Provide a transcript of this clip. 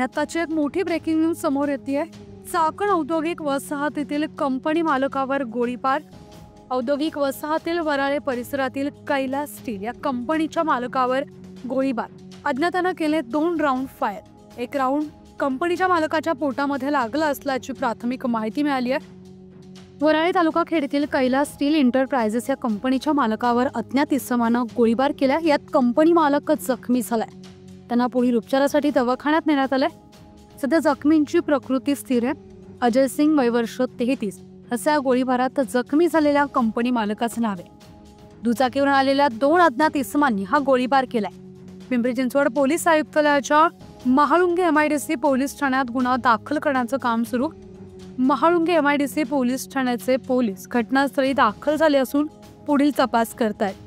आताची एक मोठी ब्रेकिंग न्यूज समोर येते। चाकण औद्योगिक वसाहतीतील कंपनी मालकावर गोळीबार। औद्योगिक वसाहतील वराळे परिसरातील कैलास स्टील या कंपनीच्या मालकावर गोळीबार। अज्ञातानं केले 2 राऊंड फायर। एक राऊंड कंपनीच्या मालकाच्या पोटामध्ये लागला असल्याची प्राथमिक माहिती मिळाली आहे। वराळे तालुका खेडीतील कैलास स्टील एंटरप्राइजेस या कंपनीच्या मालकावर अज्ञात इसमानं गोळीबार केला। यात कंपनी मालक जखमी झालाय। त्यांना पुढील उपचारासाठी दवाखान्यात नेण्यात आलंय। सध्या जखमींची प्रकृती स्थिर आहे। अजय सिंग वय वर्ष 33 असा गोळीबारात जखमी झालेल्या कंपनी मालकाचं नाव आहे। दुचाकीवरून आलेल्या 2 अज्ञात इसमांनी हा गोळीबार केलाय। पिंपरी चिंचवड पोलीस आयुक्तालयाच्या महाळुंगे एमआयडीसी पोलीस ठाण्यात गुन्हा दाखल करण्याचं काम सुरू। महाळुंगे एमआयडीसी पोलीस ठाण्याचे पोलीस घटनास्थळी दाखल झाले असून पुढील तपास करतायत।